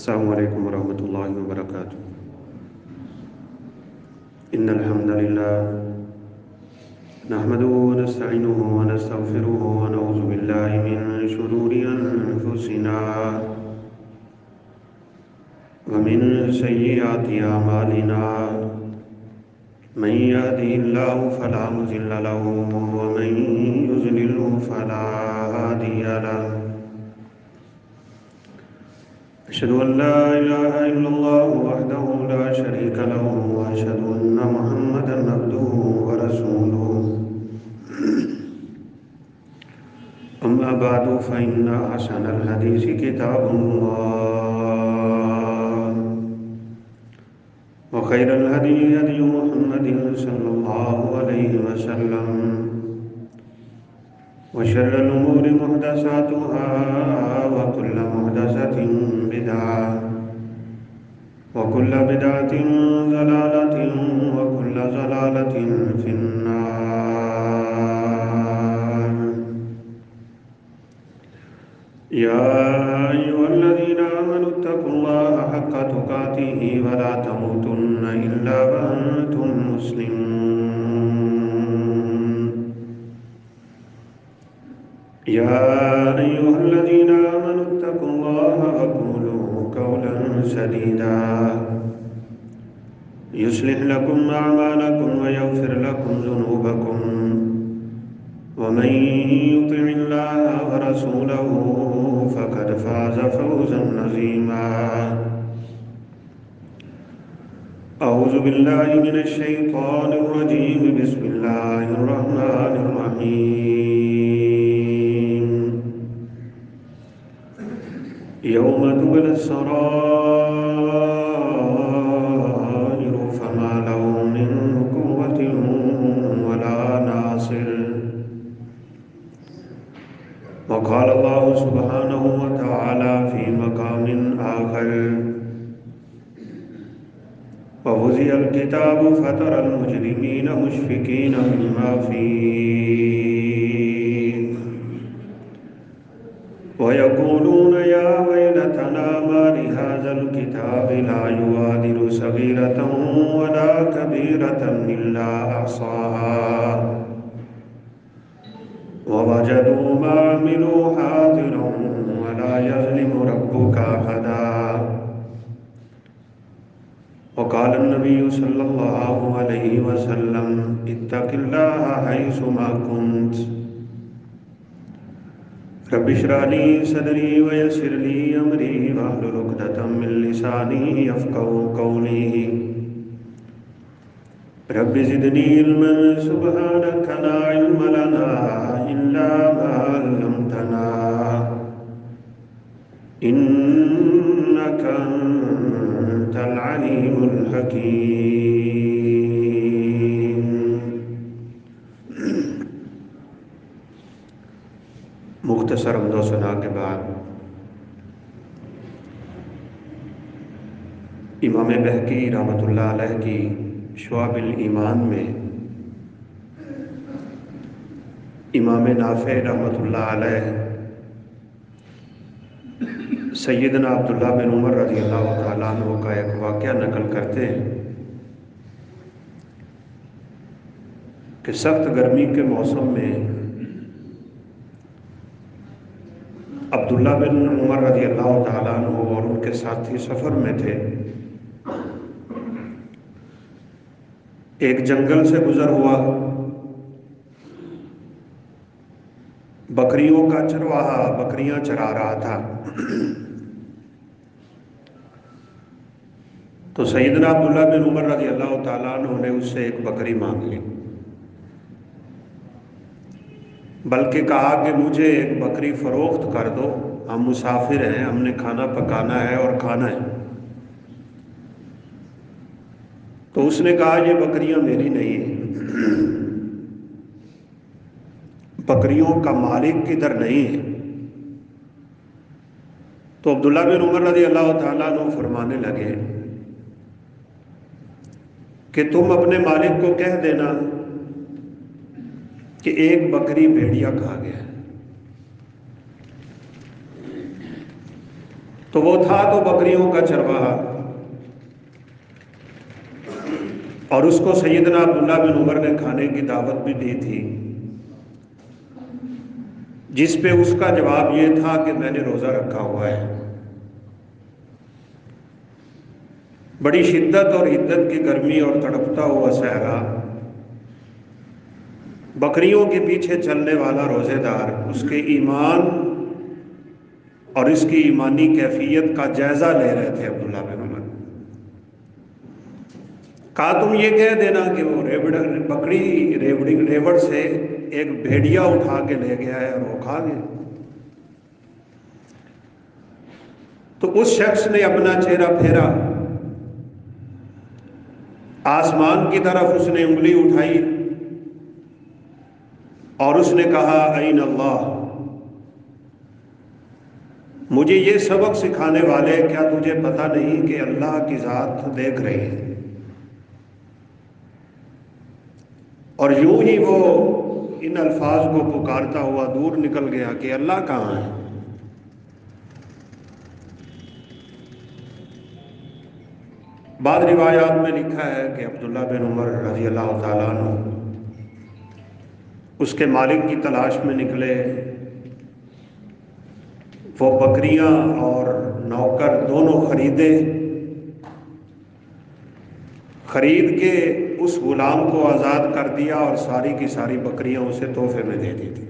السلام علیکم ورحمۃ اللہ وبرکاتہ۔ ان الحمد للہ نحمده ونستعینه ونستغفره ونعوذ باللہ من شرور انفسنا ومن سیئات اعمالنا من يهده الله فلا مضل له ومن يضلل فلا هادي له، أشهد أن لا إله إلا الله وحده لا شريك له وأشهد أن محمدا عبده ورسوله، أما بعد فإن أحسن الحديث كتاب الله وخير الهدي هدي محمد صلى الله عليه وسلم وشر الأمور محدثاتها وكل محدثة بدعة وكل بدعة ضلالة وكل ضلالة في النار۔ يا أيها الذين آمنوا اتقوا الله حق تقاته ولا تموتن إلا وأنتم مسلمون۔ يا أيها الذين آمنوا اتقوا الله وقولوا قولا سديدا يصلح لكم أعمالكم ويغفر لكم ذنوبكم، ومن يطع الله ورسوله فقد فاز فوزا عظيما۔ أعوذ بالله من الشيطان الرجيم، بسم الله الرحمن الرحيم۔ يوم تبلى السرائر فما له من قوة ولا ناصر۔ وقال الله سبحانه وتعالى في مقام آخر: ووضع الكتاب فترى المجرمين مشفقين مما فيه ويقولون يا ويلتنا ما لهذا الكتاب لا يغادر صغيرة ولا كبيرة إلا أحصاها ووجدوا ما عملوا حاضرا ولا يظلم ربك أحدا۔ وقال النبي صلى الله عليه وسلم: اتق الله حيثما كنت، رب اشرح لي صدري ويسر لي أمري واحلل عقدة من لساني يفقهوا قولي، رب زدني علما سبحانك لا علم لنا إلا ما علمتنا إنك أنت العليم الحكيم۔ مختصر حمد و ثنا کے بعد امام بہقی رحمۃ اللہ علیہ کی شعب الایمان میں امام نافع رحمۃ اللہ علیہ سیدنا عبداللہ بن عمر رضی اللہ تعالیٰ عنہ کا ایک واقعہ نقل کرتے ہیں کہ سخت گرمی کے موسم میں عبداللہ بن عمر رضی اللہ تعالیٰ عنہ اور ان کے ساتھی سفر میں تھے۔ ایک جنگل سے گزر ہوا، بکریوں کا چرواہا بکریاں چرا رہا تھا، تو سیدنا عبداللہ بن عمر رضی اللہ تعالیٰ عنہ نے اس سے ایک بکری مانگ لی، بلکہ کہا کہ مجھے ایک بکری فروخت کر دو، ہم مسافر ہیں، ہم نے کھانا پکانا ہے اور کھانا ہے۔ تو اس نے کہا یہ بکریاں میری نہیں ہیں، بکریوں کا مالک کدھر نہیں ہے۔ تو عبداللہ بن عمر رضی اللہ تعالیٰ عنہ فرمانے لگے کہ تم اپنے مالک کو کہہ دینا کہ ایک بکری بھیڑیا کھا گیا۔ تو وہ تھا تو بکریوں کا چرواہا، اور اس کو سیدنا عبداللہ بن عمر نے کھانے کی دعوت بھی دی تھی، جس پہ اس کا جواب یہ تھا کہ میں نے روزہ رکھا ہوا ہے۔ بڑی شدت اور حدت کی گرمی اور تڑپتا ہوا صحرا، بکریوں کے پیچھے چلنے والا روزے دار اس کے ایمان اور اس کی ایمانی کیفیت کا جائزہ لے رہے تھے عبداللہ بن عمر۔ کہا تم یہ کہہ دینا کہ وہ بکری ریوڑ سے ایک بھیڑیا اٹھا کے لے گیا ہے اور وہ کھا گیا۔ تو اس شخص نے اپنا چہرہ پھیرا، آسمان کی طرف اس نے انگلی اٹھائی اور اس نے کہا این اللہ، مجھے یہ سبق سکھانے والے، کیا تجھے پتہ نہیں کہ اللہ کی ذات دیکھ رہی ہے؟ اور یوں ہی وہ ان الفاظ کو پکارتا ہوا دور نکل گیا کہ اللہ کہاں ہے؟ بعض روایات میں لکھا ہے کہ عبداللہ بن عمر رضی اللہ تعالیٰ عنہ اس کے مالک کی تلاش میں نکلے، وہ بکریاں اور نوکر دونوں خرید کے اس غلام کو آزاد کر دیا اور ساری کی ساری بکریاں اسے تحفے میں دے دی تھی۔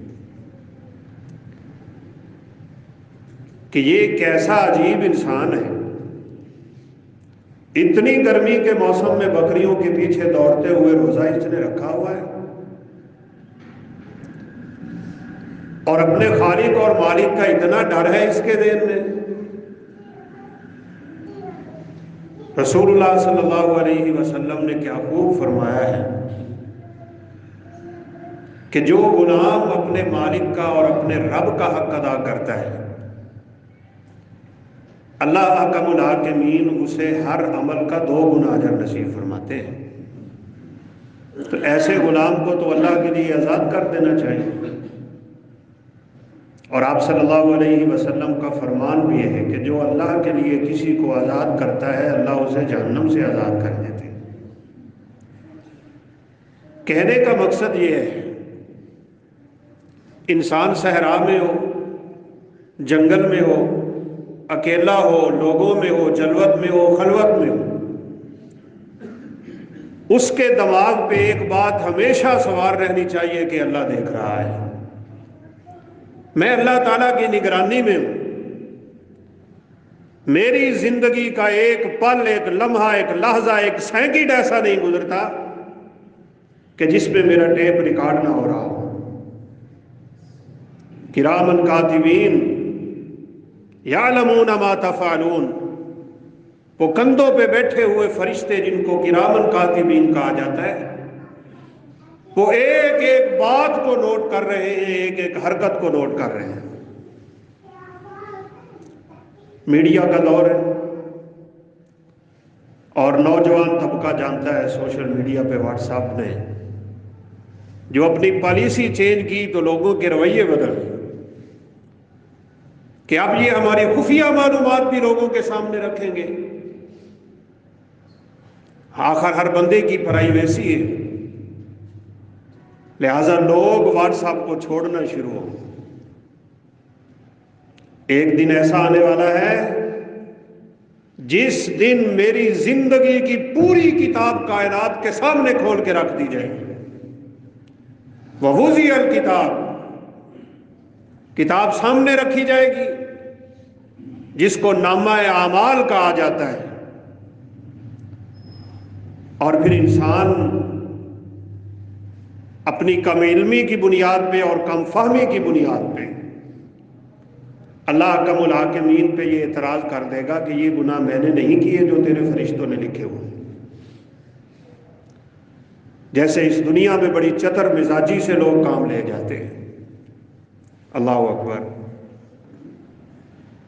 کہ یہ کیسا عجیب انسان ہے، اتنی گرمی کے موسم میں بکریوں کے پیچھے دوڑتے ہوئے روزہ اس نے رکھا ہوا ہے، اور اپنے خالق اور مالک کا اتنا ڈر ہے اس کے دل میں۔ رسول اللہ صلی اللہ علیہ وسلم نے کیا خوب فرمایا ہے کہ جو غلام اپنے مالک کا اور اپنے رب کا حق ادا کرتا ہے، اللہ احکم الحاکمین اسے ہر عمل کا 2 گنا اجر نصیب فرماتے ہیں۔ تو ایسے غلام کو تو اللہ کے لیے آزاد کر دینا چاہیے۔ اور آپ صلی اللہ علیہ وسلم کا فرمان بھی یہ ہے کہ جو اللہ کے لیے کسی کو آزاد کرتا ہے، اللہ اسے جہنم سے آزاد کر دیتے ہیں۔ کہنے کا مقصد یہ ہے، انسان صحرا میں ہو، جنگل میں ہو، اکیلا ہو، لوگوں میں ہو، جلوت میں ہو، خلوت میں ہو، اس کے دماغ پہ ایک بات ہمیشہ سوار رہنی چاہیے کہ اللہ دیکھ رہا ہے، میں اللہ تعالیٰ کی نگرانی میں ہوں، میری زندگی کا ایک پل، ایک لمحہ، ایک لحظہ، ایک سیکنڈ ایسا نہیں گزرتا کہ جس پہ میرا ٹیپ ریکارڈ نہ ہو رہا ہو۔ کرامن کاتبین یعلمون ما تفعلون، وہ کندھوں پہ بیٹھے ہوئے فرشتے جن کو کرامن کاتبین کہا جاتا ہے، وہ ایک ایک بات کو نوٹ کر رہے ہیں، ایک ایک حرکت کو نوٹ کر رہے ہیں۔ میڈیا کا دور ہے اور نوجوان طبقہ جانتا ہے سوشل میڈیا پہ، واٹس ایپ نے جو اپنی پالیسی چینج کی تو لوگوں کے رویے بدل کہ اب یہ ہماری خفیہ معلومات بھی لوگوں کے سامنے رکھیں گے۔ آخر ہر بندے کی پرائیویسی ہے، لہذا لوگ واٹس ایپ کو چھوڑنا شروع ہو۔ ایک دن ایسا آنے والا ہے جس دن میری زندگی کی پوری کتاب کائنات کے سامنے کھول کے رکھ دی جائے گی۔ وَوُضِعَ الْكِتَابُ، کتاب سامنے رکھی جائے گی جس کو نامہ اعمال کہا جاتا ہے، اور پھر انسان اپنی کم علمی کی بنیاد پہ اور کم فہمی کی بنیاد پہ اللہ احکم الحاکمین پہ یہ اعتراض کر دے گا کہ یہ گناہ میں نے نہیں کیے جو تیرے فرشتوں نے لکھے ہوئے۔ جیسے اس دنیا میں بڑی چتر مزاجی سے لوگ کام لے جاتے ہیں۔ اللہ اکبر،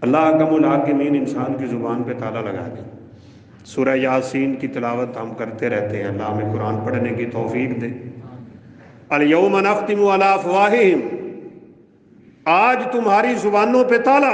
اللہ احکم الحاکمین انسان کی زبان پہ تالا لگا دے۔ سورہ یاسین کی تلاوت ہم کرتے رہتے ہیں، اللہ ہمیں قرآن پڑھنے کی توفیق دے۔ الیوم نختم علی افواہہم، آج تمہاری زبانوں پہ تالا،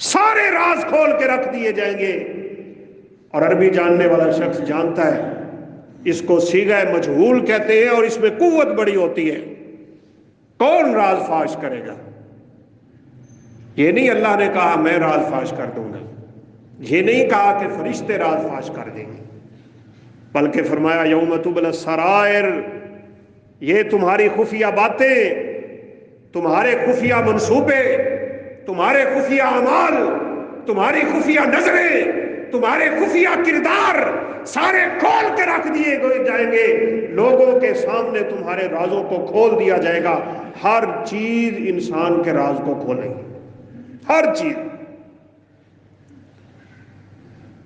سارے راز کھول کے رکھ دیے جائیں گے۔ اور عربی جاننے والا شخص جانتا ہے اس کو صیغہ مجہول کہتے ہیں، اور اس میں قوت بڑی ہوتی ہے۔ کون راز فاش کرے گا؟ یہ نہیں اللہ نے کہا میں راز فاش کر دوں گا، یہ نہیں کہا کہ فرشتے راز فاش کر دیں گے، بلکہ فرمایا یوم تبلی السرائر، یہ تمہاری خفیہ باتیں، تمہارے خفیہ منصوبے، تمہارے خفیہ اعمال، تمہاری خفیہ نظریں، تمہارے خفیہ کردار سارے کھول کے رکھ دیے جائیں گے۔ لوگوں کے سامنے تمہارے رازوں کو کھول دیا جائے گا۔ ہر چیز انسان کے راز کو کھولے گی، ہر چیز۔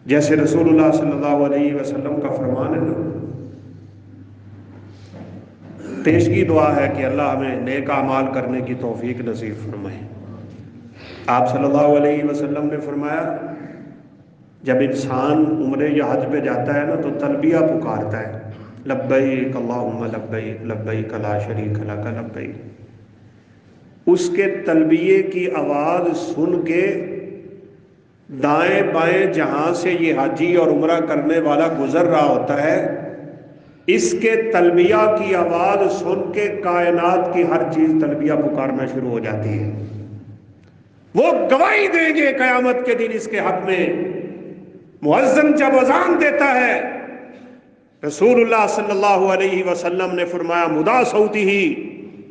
جیسے رسول اللہ صلی اللہ علیہ وسلم کا فرمان ہے نا، پیشگی دعا ہے کہ اللہ ہمیں نیک اعمال کرنے کی توفیق نصیب فرمائے۔ آپ صلی اللہ علیہ وسلم نے فرمایا جب انسان عمرے یا حج پہ جاتا ہے نا تو تلبیہ پکارتا ہے، لبیک اللہم لبیک لبیک لا شریک لک لبیک۔ اس کے تلبیے کی آواز سن کے دائیں بائیں جہاں سے یہ حاجی اور عمرہ کرنے والا گزر رہا ہوتا ہے، اس کے تلبیہ کی آواز سن کے کائنات کی ہر چیز تلبیہ پکارنا شروع ہو جاتی ہے۔ وہ گواہی دیں گے قیامت کے دن اس کے حق میں۔ مؤذن جب اذان دیتا ہے، رسول اللہ صلی اللہ علیہ وسلم نے فرمایا مدا صوتی ہی،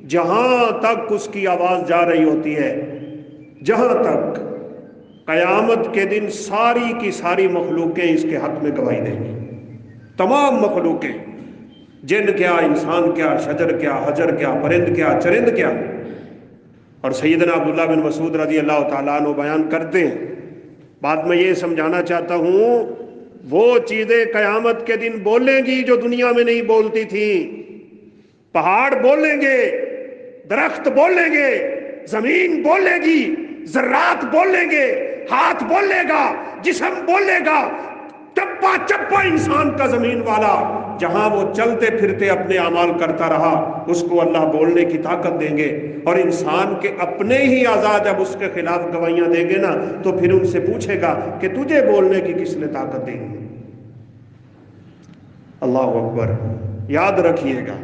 جہاں تک اس کی آواز جا رہی ہوتی ہے، جہاں تک، قیامت کے دن ساری کی ساری مخلوقیں اس کے حق میں گواہی دیں گی۔ تمام مخلوقیں، جن کیا، انسان کیا، شجر کیا، حجر کیا، پرند کیا، چرند کیا۔ اور سیدنا عبداللہ بن مسعود رضی اللہ تعالیٰ عنہ بیان کرتے ہیں، بات میں یہ سمجھانا چاہتا ہوں، وہ چیزیں قیامت کے دن بولیں گی جو دنیا میں نہیں بولتی تھیں۔ پہاڑ بولیں گے، درخت بولیں گے، زمین بولے گی، ذرات بولیں گے، ہاتھ بولے گا، جسم بولے گا، چپا چپا انسان کا زمین والا جہاں وہ چلتے پھرتے اپنے اعمال کرتا رہا، اس کو اللہ بولنے کی طاقت دیں گے۔ اور انسان کے اپنے ہی اعضاء جب اس کے خلاف گواہیاں دیں گے نا تو پھر ان سے پوچھے گا کہ تجھے بولنے کی کس نے طاقت دی؟ اللہ اکبر۔ یاد رکھیے گا،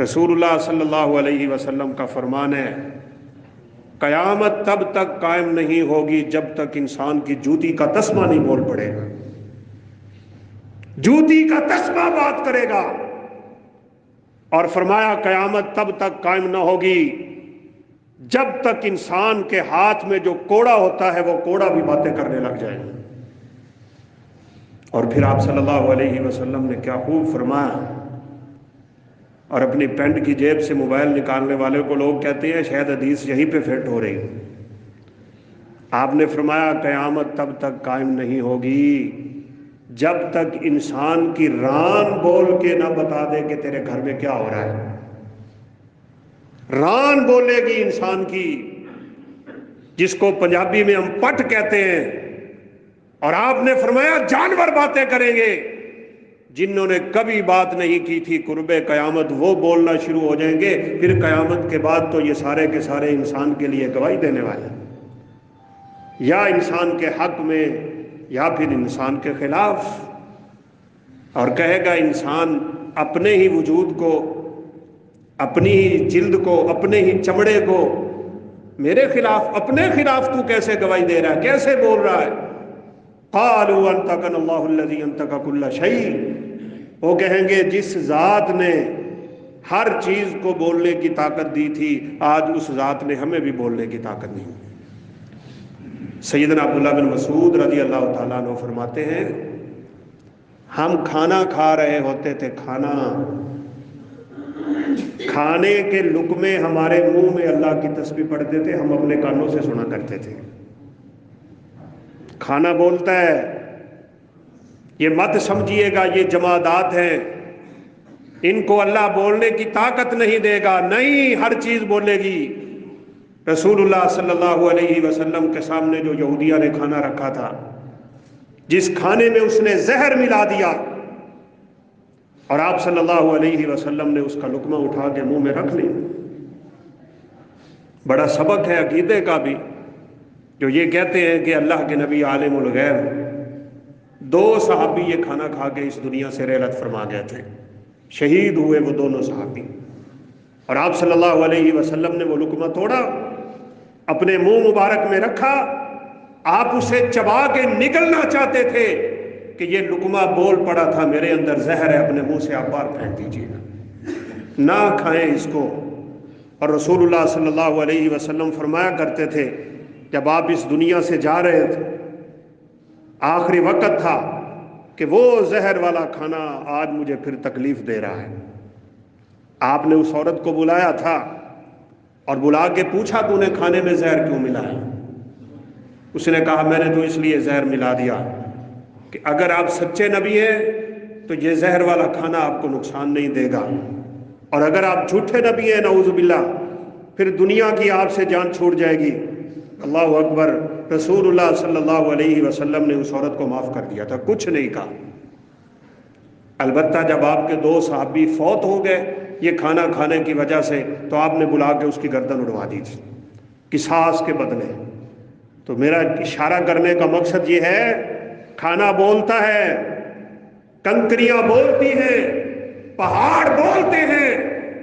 رسول اللہ صلی اللہ علیہ وسلم کا فرمان ہے قیامت تب تک قائم نہیں ہوگی جب تک انسان کی جوتی کا تسمہ نہیں بول پڑے گا۔ جوتی کا تسمہ بات کرے گا۔ اور فرمایا قیامت تب تک قائم نہ ہوگی جب تک انسان کے ہاتھ میں جو کوڑا ہوتا ہے وہ کوڑا بھی باتیں کرنے لگ جائے۔ اور پھر آپ صلی اللہ علیہ وسلم نے کیا خوب فرمایا، اور اپنی پینٹ کی جیب سے موبائل نکالنے والے کو لوگ کہتے ہیں شاید حدیث یہیں پہ فٹ ہو رہی۔ آپ نے فرمایا قیامت تب تک قائم نہیں ہوگی جب تک انسان کی ران بول کے نہ بتا دے کہ تیرے گھر میں کیا ہو رہا ہے۔ ران بولے گی انسان کی، جس کو پنجابی میں ہم پٹ کہتے ہیں۔ اور آپ نے فرمایا جانور باتیں کریں گے، جنہوں نے کبھی بات نہیں کی تھی قرب قیامت وہ بولنا شروع ہو جائیں گے۔ پھر قیامت کے بعد تو یہ سارے کے سارے انسان کے لیے گواہی دینے والے، یا انسان کے حق میں یا پھر انسان کے خلاف۔ اور کہے گا انسان اپنے ہی وجود کو، اپنی ہی جلد کو، اپنے ہی چمڑے کو میرے خلاف، اپنے خلاف تو کیسے گواہی دے رہا ہے، کیسے بول رہا ہے؟ قالوا انطقنا اللہ الذی انطق کل شیء، وہ کہیں گے جس ذات نے ہر چیز کو بولنے کی طاقت دی تھی آج اس ذات نے ہمیں بھی بولنے کی طاقت نہیں۔ سیدنا عبداللہ بن مسعود رضی اللہ تعالیٰ عنہ فرماتے ہیں ہم کھانا کھا رہے ہوتے تھے، کھانے کے لقمے ہمارے منہ میں اللہ کی تسبیح پڑھتے تھے، ہم اپنے کانوں سے سنا کرتے تھے۔ کھانا بولتا ہے، یہ مت سمجھیے گا یہ جمادات ہیں، ان کو اللہ بولنے کی طاقت نہیں دے گا، نہیں، ہر چیز بولے گی۔ رسول اللہ صلی اللہ علیہ وسلم کے سامنے جو یہودیہ نے کھانا رکھا تھا، جس کھانے میں اس نے زہر ملا دیا، اور آپ صلی اللہ علیہ وسلم نے اس کا لقمہ اٹھا کے منہ میں رکھ لی۔ بڑا سبق ہے عقیدے کا بھی، جو یہ کہتے ہیں کہ اللہ کے نبی عالم الغیب، 2 صحابی یہ کھانا کھا کے اس دنیا سے رحلت فرما گئے تھے، شہید ہوئے وہ دونوں صحابی، اور آپ صلی اللہ علیہ وسلم نے وہ لقمہ توڑا، اپنے منہ مبارک میں رکھا، آپ اسے چبا کے نکلنا چاہتے تھے کہ یہ لقمہ بول پڑا تھا میرے اندر زہر ہے، اپنے منہ سے آپ باہر پھینک دیجیے گا، نہ کھائیں اس کو۔ اور رسول اللہ صلی اللہ علیہ وسلم فرمایا کرتے تھے جب آپ اس دنیا سے جا رہے تھے، آخری وقت تھا کہ وہ زہر والا کھانا آج مجھے پھر تکلیف دے رہا ہے۔ آپ نے اس عورت کو بلایا تھا اور بلا کے پوچھا تو نے کھانے میں زہر کیوں ملا ہے؟ اس نے کہا میں نے تو اس لیے زہر ملا دیا کہ اگر آپ سچے نبی ہیں تو یہ زہر والا کھانا آپ کو نقصان نہیں دے گا، اور اگر آپ جھوٹے نبی ہیں نعوذ باللہ پھر دنیا کی آپ سے جان چھوٹ جائے گی۔ اللہ اکبر۔ رسول اللہ صلی اللہ علیہ وسلم نے اس عورت کو معاف کر دیا تھا، کچھ نہیں کہا۔ البتہ جب آپ کے 2 صحابی فوت ہو گئے یہ کھانا کھانے کی وجہ سے، تو آپ نے بلا کے اس کی گردن اڑوا دی تھی قصاص کے بدلے۔ تو میرا اشارہ کرنے کا مقصد یہ ہے، کھانا بولتا ہے، کنکریاں بولتی ہیں، پہاڑ بولتے ہیں،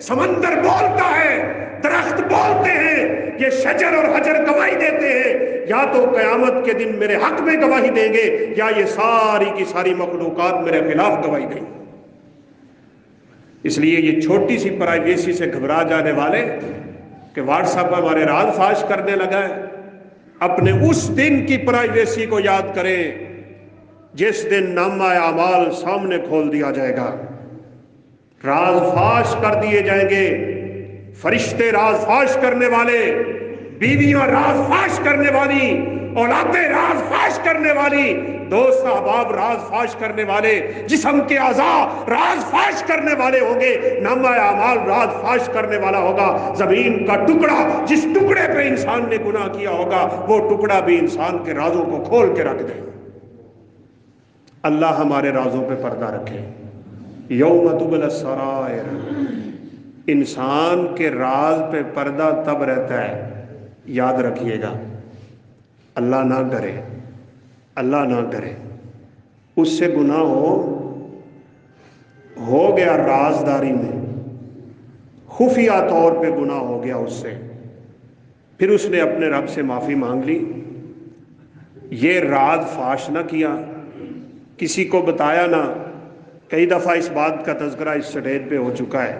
سمندر بولتا ہے، درخت بولتے ہیں، یہ شجر اور حجر گواہی دیتے ہیں، یا تو قیامت کے دن میرے حق میں گواہی دیں گے یا یہ ساری کی ساری مخلوقات میرے خلاف گواہی دیں گے۔ اس لیے یہ چھوٹی سی پرائیویسی سے گھبرا جانے والے کہ واٹس ایپ ہمارے راز فاش کرنے لگا ہے، اپنے اس دن کی پرائیویسی کو یاد کریں جس دن نامہ اعمال سامنے کھول دیا جائے گا، راز فاش کر دیے جائیں گے، فرشتے راز فاش کرنے والے، بیویاں راز فاش کرنے والی، اولادیں راز فاش کرنے والی، دوست احباب راز فاش کرنے والے، جسم کے اعضاء راز فاش کرنے والے ہوں گے، نامہ اعمال راز فاش کرنے والا ہوگا۔ زمین کا ٹکڑا جس ٹکڑے پہ انسان نے گناہ کیا ہوگا وہ ٹکڑا بھی انسان کے رازوں کو کھول کے رکھ دے۔ اللہ ہمارے رازوں پہ پردہ رکھے۔ یوم تبلی السرائر، انسان کے راز پہ پردہ تب رہتا ہے، یاد رکھیے گا، اللہ نہ کرے، اللہ نہ کرے اس سے گناہ ہو گیا، رازداری میں خفیہ طور پہ گناہ ہو گیا اس سے، پھر اس نے اپنے رب سے معافی مانگ لی، یہ راز فاش نہ کیا، کسی کو بتایا نہ۔ کئی دفعہ اس بات کا تذکرہ اس سٹیج پہ ہو چکا ہے،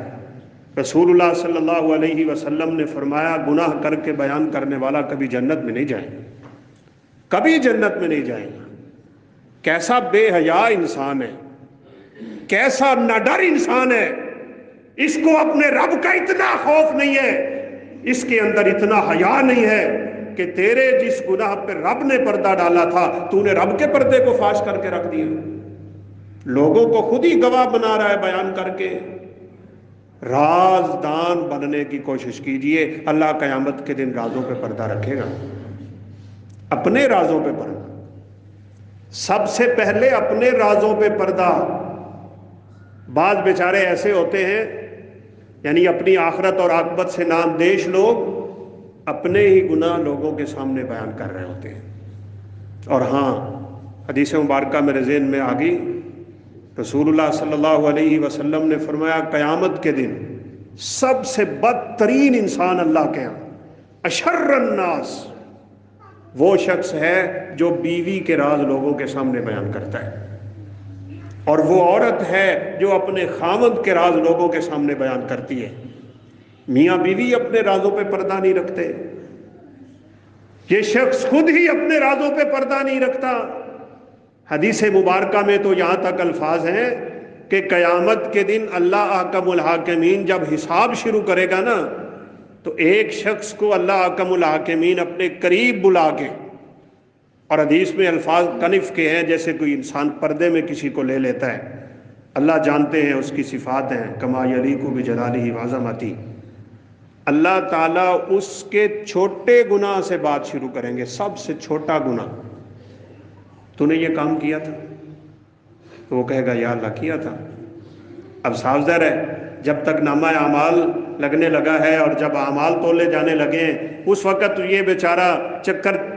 رسول اللہ صلی اللہ علیہ وسلم نے فرمایا گناہ کر کے بیان کرنے والا کبھی جنت میں نہیں جائے گا، کبھی جنت میں نہیں جائے گا۔ کیسا بے حیا انسان ہے، کیسا ناڈر انسان ہے، اس کو اپنے رب کا اتنا خوف نہیں ہے، اس کے اندر اتنا حیا نہیں ہے کہ تیرے جس گناہ پہ رب نے پردہ ڈالا تھا تو نے رب کے پردے کو فاش کر کے رکھ دیا، لوگوں کو خود ہی گواہ بنا رہا ہے بیان کر کے۔ رازدان بننے کی کوشش کیجئے، اللہ قیامت کے دن رازوں پہ پردہ رکھے گا، اپنے رازوں پہ پردہ، سب سے پہلے اپنے رازوں پہ پردہ۔ بعض بیچارے ایسے ہوتے ہیں، یعنی اپنی آخرت اور عاقبت سے نامدیش لوگ اپنے ہی گناہ لوگوں کے سامنے بیان کر رہے ہوتے ہیں۔ اور ہاں، حدیث مبارکہ میرے ذہن میں آ گئی، رسول اللہ صلی اللہ علیہ وسلم نے فرمایا قیامت کے دن سب سے بدترین انسان اللہ کے ہاں، اشر الناس، وہ شخص ہے جو بیوی کے راز لوگوں کے سامنے بیان کرتا ہے، اور وہ عورت ہے جو اپنے خاوند کے راز لوگوں کے سامنے بیان کرتی ہے۔ میاں بیوی اپنے رازوں پہ پردہ نہیں رکھتے، یہ شخص خود ہی اپنے رازوں پہ پردہ نہیں رکھتا۔ حدیث مبارکہ میں تو یہاں تک الفاظ ہیں کہ قیامت کے دن اللہ احکم الحاکمین جب حساب شروع کرے گا نا، تو ایک شخص کو اللہ احکم الحاکمین اپنے قریب بلا کے، اور حدیث میں الفاظ کنف کے ہیں، جیسے کوئی انسان پردے میں کسی کو لے لیتا ہے، اللہ جانتے ہیں اس کی صفات ہیں، کما یلیق بجلالہ وعظمتہ، اللہ تعالیٰ اس کے چھوٹے گناہ سے بات شروع کریں گے، سب سے چھوٹا گناہ، تو نے یہ کام کیا تھا؟ تو وہ کہے گا یا اللہ کیا تھا۔ اب صاف ظاہر ہے جب تک نامہ اعمال لگنے لگا ہے اور جب اعمال تولے جانے لگے ہیں، اس وقت یہ بیچارہ چکر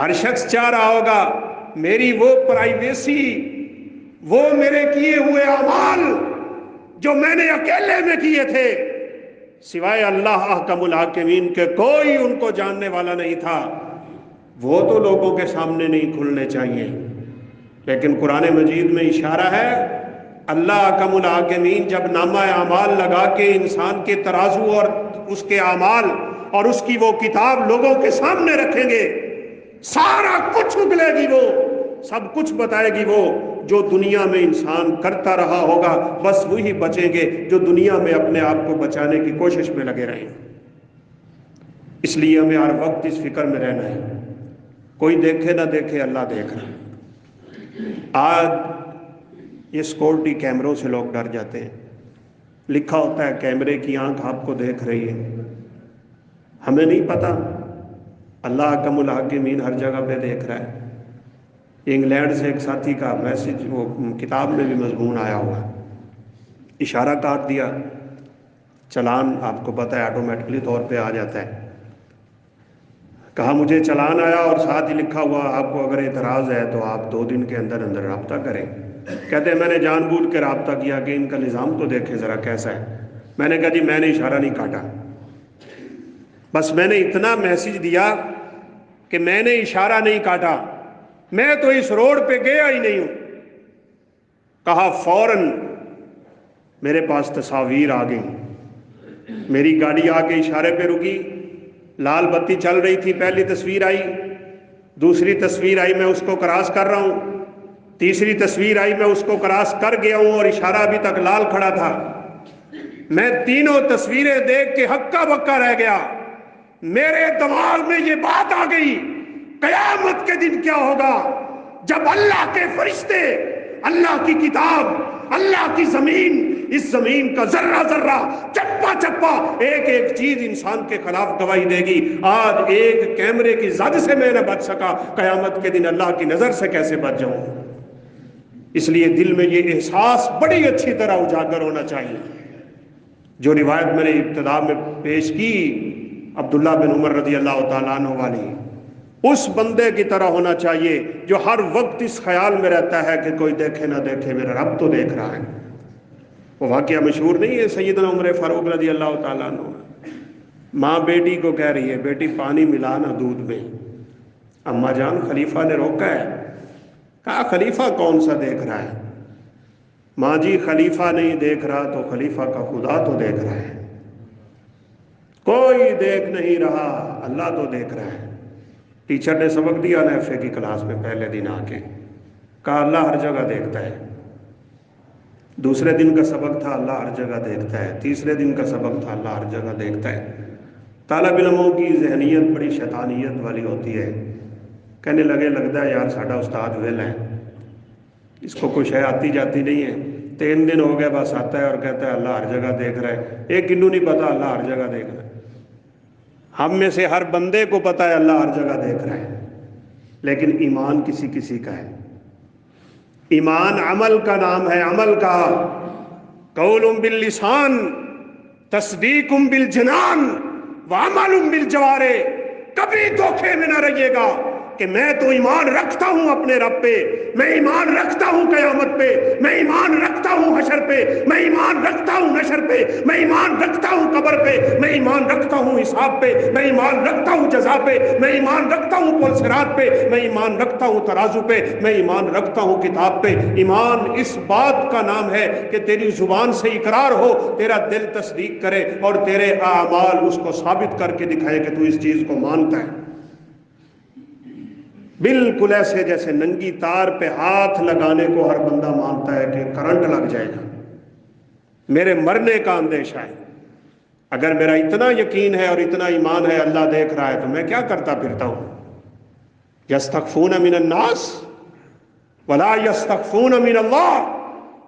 ہر شخص چاہ رہا ہوگا میری وہ پرائیویسی، وہ میرے کیے ہوئے اعمال جو میں نے اکیلے میں کیے تھے، سوائے اللہ احکم الحاکمین کے کوئی ان کو جاننے والا نہیں تھا، وہ تو لوگوں کے سامنے نہیں کھلنے چاہیے۔ لیکن قرآن مجید میں اشارہ ہے، اللہ احکم الحاکمین جب نامہ اعمال لگا کے انسان کے ترازو اور اس کے اعمال اور اس کی وہ کتاب لوگوں کے سامنے رکھیں گے، سارا کچھ اگلے گی، وہ سب کچھ بتائے گی، وہ جو دنیا میں انسان کرتا رہا ہوگا بس وہی بچیں گے جو دنیا میں اپنے آپ کو بچانے کی کوشش میں لگے رہیں۔ اس لیے ہمیں ہر وقت اس فکر میں رہنا ہے، کوئی دیکھے نہ دیکھے اللہ دیکھ رہا ہے۔ آج یہ سیکورٹی کیمروں سے لوگ ڈر جاتے ہیں، لکھا ہوتا ہے کیمرے کی آنکھ آپ کو دیکھ رہی ہے، ہمیں نہیں پتا اللہ احکم الحاکمین ہر جگہ پہ دیکھ رہا ہے۔ انگلینڈ سے ایک ساتھی کا میسج وہ کتاب میں بھی مضمون آیا ہوا، اشارہ کاٹ دیا، چلان آپ کو پتہ ہے آٹومیٹکلی طور پہ آ جاتا ہے۔ کہا مجھے چلان آیا اور ساتھ ہی لکھا ہوا آپ کو اگر اعتراض ہے تو آپ 2 دن کے اندر اندر رابطہ کریں۔ کہتے ہیں میں نے جان بوجھ کے رابطہ کیا کہ ان کا نظام تو دیکھیں ذرا کیسا ہے۔ میں نے کہا جی میں نے اشارہ نہیں کاٹا، بس میں نے اتنا میسج دیا کہ میں نے اشارہ نہیں کاٹا، میں تو اس روڈ پہ گیا ہی نہیں ہوں۔ کہا فوراً میرے پاس تصاویر آ گئی، میری گاڑی آ کے اشارے پہ رکی، لال بتی چل رہی تھی، پہلی تصویر آئی، دوسری تصویر آئی میں اس کو کراس کر رہا ہوں، تیسری تصویر آئی میں اس کو کراس کر گیا ہوں اور اشارہ ابھی تک لال کھڑا تھا۔ میں تینوں تصویریں دیکھ کے ہکا بکا رہ گیا، میرے دماغ میں یہ بات آ گئی قیامت کے دن کیا ہوگا جب اللہ کے فرشتے، اللہ کی کتاب، اللہ کی زمین، اس زمین کا ذرہ ذرہ، چپا چپا، ایک ایک چیز انسان کے خلاف گواہی دے گی۔ آج ایک کیمرے کی زد سے میں نہ بچ سکا، قیامت کے دن اللہ کی نظر سے کیسے بچ جاؤں؟ اس لیے دل میں یہ احساس بڑی اچھی طرح اجاگر ہونا چاہیے۔ جو روایت میں نے ابتدا میں پیش کی عبداللہ بن عمر رضی اللہ تعالیٰ عنہ والی، اس بندے کی طرح ہونا چاہیے جو ہر وقت اس خیال میں رہتا ہے کہ کوئی دیکھے نہ دیکھے میرا رب تو دیکھ رہا ہے۔ وہ واقعہ مشہور نہیں ہے سیدنا عمر فاروق رضی اللہ تعالیٰ عنہ، ماں بیٹی کو کہہ رہی ہے بیٹی پانی ملا نہ دودھ میں، اماں جان خلیفہ نے روکا ہے، کہا خلیفہ کون سا دیکھ رہا ہے؟ ماں جی خلیفہ نہیں دیکھ رہا تو خلیفہ کا خدا تو دیکھ رہا ہے، کوئی دیکھ نہیں رہا اللہ تو دیکھ رہا ہے۔ ٹیچر نے سبق دیا نیفے کی کلاس میں پہلے دن آ کے، کہا اللہ ہر جگہ دیکھتا ہے۔ دوسرے دن کا سبق تھا اللہ ہر جگہ دیکھتا ہے، تیسرے دن کا سبق تھا اللہ ہر جگہ دیکھتا ہے۔ طالب علموں کی ذہنیت بڑی شیطانیت والی ہوتی ہے، کہنے لگے لگتا ہے یار ساڈا استاد ویلا ہے، اس کو کچھ ہے آتی جاتی نہیں ہے، 3 دن ہو گئے بس آتا ہے اور کہتا ہے اللہ ہر جگہ دیکھ رہا ہے۔ ایک کنو نہیں پتا اللہ ہر جگہ دیکھ رہا ہے، ہم میں سے ہر بندے کو پتا ہے اللہ ہر جگہ دیکھ رہا ہے، لیکن ایمان کسی کسی کا ہے۔ ایمان عمل کا نام ہے، عمل کا، قول باللسان، تصدیق بالجنان، وعمل بالجوارح۔ کبھی دھوکے میں نہ رہیے گا کہ میں تو ایمان رکھتا ہوں اپنے رب پہ، میں ایمان رکھتا ہوں قیامت پہ، میں ایمان رکھتا ہوں حشر پہ، میں ایمان رکھتا ہوں نشر پہ، میں ایمان رکھتا ہوں قبر پہ، میں ایمان رکھتا ہوں حساب پہ، میں ایمان رکھتا ہوں جزا پہ، میں ایمان رکھتا ہوں پل صراط پہ، میں ایمان رکھتا ہوں ترازو پہ، میں ایمان رکھتا ہوں کتاب پہ۔ ایمان اس بات کا نام ہے کہ تیری زبان سے اقرار ہو، تیرا دل تصدیق کرے اور تیرے اعمال اس کو ثابت کر کے دکھائے کہ تو اس چیز کو مانتا ہے۔ بالکل ایسے جیسے ننگی تار پہ ہاتھ لگانے کو ہر بندہ مانتا ہے کہ کرنٹ لگ جائے گا، میرے مرنے کا اندیشہ ہے۔ اگر میرا اتنا یقین ہے اور اتنا ایمان ہے اللہ دیکھ رہا ہے تو میں کیا کرتا پھرتا ہوں؟ یستخفون من الناس ولا یستخفون من اللہ،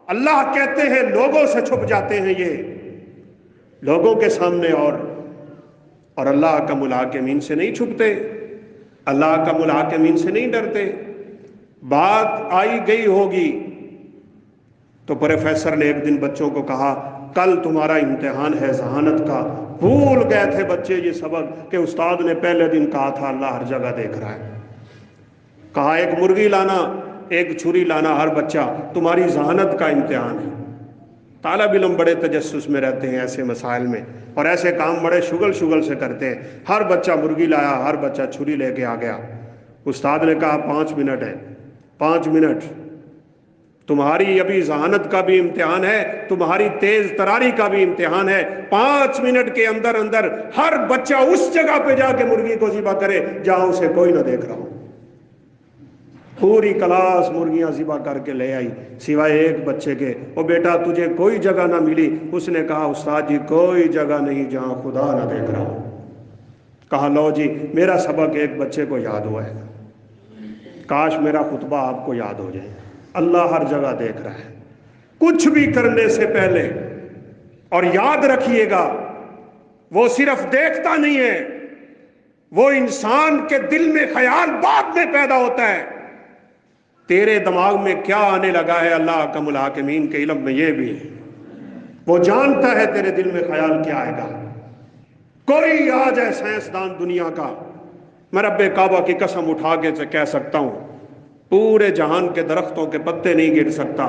اللہ کہتے ہیں لوگوں سے چھپ جاتے ہیں یہ، لوگوں کے سامنے، اور اللہ کا ملاکمین سے نہیں چھپتے، اللہ کا ملاکمین سے نہیں ڈرتے۔ بات آئی گئی ہوگی تو پروفیسر نے ایک دن بچوں کو کہا کل تمہارا امتحان ہے ذہانت کا، بھول گئے تھے بچے یہ سبق کہ استاد نے پہلے دن کہا تھا اللہ ہر جگہ دیکھ رہا ہے۔ کہا ایک مرغی لانا، ایک چھری لانا، ہر بچہ تمہاری ذہانت کا امتحان ہے۔ طالب علم بڑے تجسس میں رہتے ہیں ایسے مسائل میں، اور ایسے کام بڑے شغل سے کرتے ہیں۔ ہر بچہ مرغی لایا، ہر بچہ چھری لے کے آ گیا۔ استاد نے کہا 5 منٹ ہے، 5 منٹ، تمہاری ابھی ذہانت کا بھی امتحان ہے، تمہاری تیز تراری کا بھی امتحان ہے۔ 5 منٹ کے اندر اندر ہر بچہ اس جگہ پہ جا کے مرغی کو ذبح کرے جہاں اسے کوئی نہ دیکھ رہا ہو۔ پوری کلاس مرغیاں ذبح کر کے لے آئی سوائے ایک بچے کے۔ او بیٹا تجھے کوئی جگہ نہ ملی؟ اس نے کہا استاد جی کوئی جگہ نہیں جہاں خدا نہ دیکھ رہا ہو۔ کہا لو جی میرا سبق ایک بچے کو یاد ہوا ہے، کاش میرا خطبہ آپ کو یاد ہو جائے۔ اللہ ہر جگہ دیکھ رہا ہے کچھ بھی کرنے سے پہلے، اور یاد رکھیے گا وہ صرف دیکھتا نہیں ہے، وہ انسان کے دل میں خیال بعد میں پیدا ہوتا ہے۔ تیرے دماغ میں کیا آنے لگا ہے اللہ احکم الحاکمین کے علم میں یہ بھی ہے، وہ جانتا ہے تیرے دل میں خیال کیا آئے گا۔ کوئی آ جائے سائنسدان دنیا کا، میں رب کعبہ کی قسم اٹھا کے سے کہہ سکتا ہوں پورے جہان کے درختوں کے پتے نہیں گر سکتا،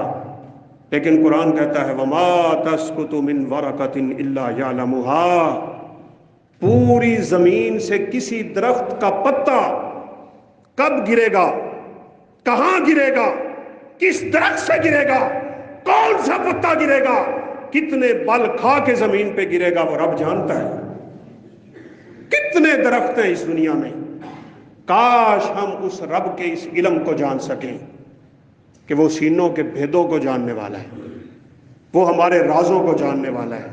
لیکن قرآن کہتا ہے وَمَا تَسْقُطُ مِنْ وَرَقَةٍ إِلَّا يَعْلَمُهَا، پوری زمین سے کسی درخت کا پتا کب گرے گا، کہاں گرے گا، کس درخت سے گرے گا، کون سا پتا گرے گا، کتنے بل کھا کے زمین پہ گرے گا، وہ رب جانتا ہے۔ کتنے درخت ہیں اس دنیا میں، کاش ہم اس رب کے اس علم کو جان سکیں کہ وہ سینوں کے بھیدوں کو جاننے والا ہے، وہ ہمارے رازوں کو جاننے والا ہے،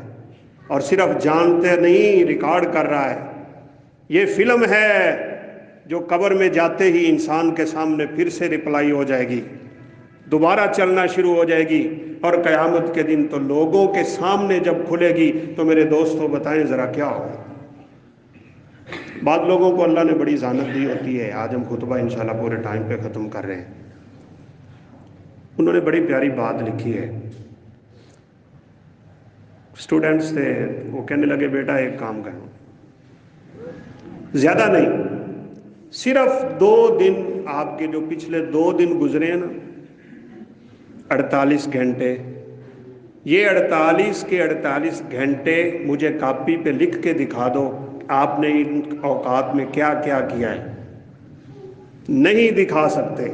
اور صرف جانتے نہیں ریکارڈ کر رہا ہے۔ یہ فلم ہے جو قبر میں جاتے ہی انسان کے سامنے پھر سے رپلائی ہو جائے گی، دوبارہ چلنا شروع ہو جائے گی، اور قیامت کے دن تو لوگوں کے سامنے جب کھلے گی تو میرے دوستوں بتائیں ذرا کیا ہوگا۔ بعض لوگوں کو اللہ نے بڑی ذہانت دی ہوتی ہے، آج ہم خطبہ انشاءاللہ پورے ٹائم پہ ختم کر رہے ہیں۔ انہوں نے بڑی پیاری بات لکھی ہے، اسٹوڈنٹس تھے، وہ کہنے لگے بیٹا ایک کام کرو، زیادہ نہیں، صرف 2 دن آپ کے جو پچھلے 2 دن گزرے ہیں نا، 48 گھنٹے، یہ 48 کے 48 گھنٹے مجھے کاپی پہ لکھ کے دکھا دو آپ نے ان اوقات میں کیا کیا کیا ہے۔ نہیں دکھا سکتے۔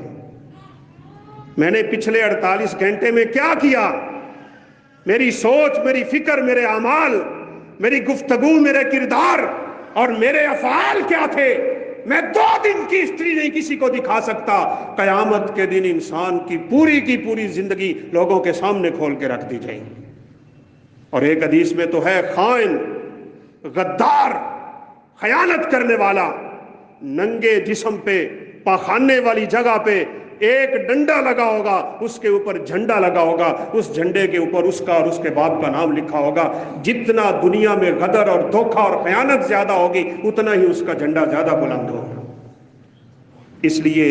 میں نے پچھلے 48 گھنٹے میں کیا کیا، میری سوچ، میری فکر، میرے اعمال، میری گفتگو، میرے کردار اور میرے افعال کیا تھے، میں 2 دن کی ہسٹری نہیں کسی کو دکھا سکتا۔ قیامت کے دن انسان کی پوری زندگی لوگوں کے سامنے کھول کے رکھ دی جائے گی۔ اور ایک حدیث میں تو ہے خائن، غدار، خیانت کرنے والا، ننگے جسم پہ پاخانے والی جگہ پہ ایک ڈنڈا لگا ہوگا، اس کے اوپر جھنڈا لگا ہوگا، اس جھنڈے کے اوپر اس کا اور اس کے باپ کا نام لکھا ہوگا۔ جتنا دنیا میں غدر اور دھوکہ اور خیانت زیادہ ہوگی اتنا ہی اس کا جھنڈا زیادہ بلند ہوگا۔ اس لیے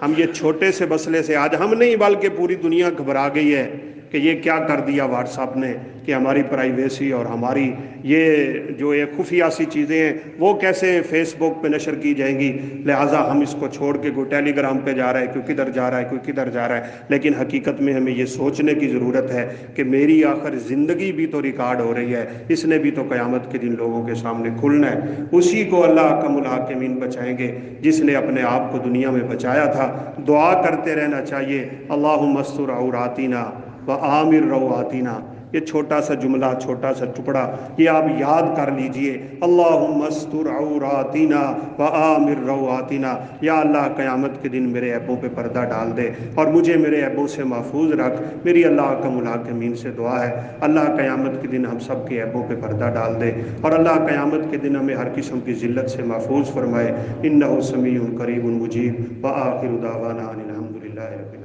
ہم یہ چھوٹے سے مسئلے سے آج ہم نہیں بلکہ پوری دنیا گھبرا گئی ہے کہ یہ کیا کر دیا واٹس ایپ نے کہ ہماری پرائیویسی اور ہماری یہ جو یہ خفیہ سی چیزیں ہیں وہ کیسے فیس بک پہ نشر کی جائیں گی، لہٰذا ہم اس کو چھوڑ کے کوئی ٹیلی گرام پہ جا رہا ہے، کوئی کدھر جا رہا ہے، کوئی کدھر جا رہا ہے۔ لیکن حقیقت میں ہمیں یہ سوچنے کی ضرورت ہے کہ میری آخر زندگی بھی تو ریکارڈ ہو رہی ہے، اس نے بھی تو قیامت کے دن لوگوں کے سامنے کھلنا ہے۔ اسی کو اللہ احکم الحاکمین بچائیں گے جس نے اپنے آپ کو دنیا میں بچایا تھا۔ دعا کرتے رہنا چاہیے، اللہم استر عوراتنا وآمر رواتنا۔ یہ چھوٹا سا جملہ، چھوٹا سا ٹکڑا یہ آپ یاد کر لیجئے، اللہم استر عوراتنا وآمر رواتنا۔ یا اللہ قیامت کے دن میرے عیبوں پہ پردہ ڈال دے اور مجھے میرے عیبوں سے محفوظ رکھ۔ میری اللہ احکم الحاکمین سے دعا ہے اللہ قیامت کے دن ہم سب کے عیبوں پہ پردہ ڈال دے، اور اللہ قیامت کے دن ہمیں ہر قسم کی ذلت سے محفوظ فرمائے۔ انہ سمیع قریب مجیب، وآخر دعوانا ان الحمد للہ رب العالمین۔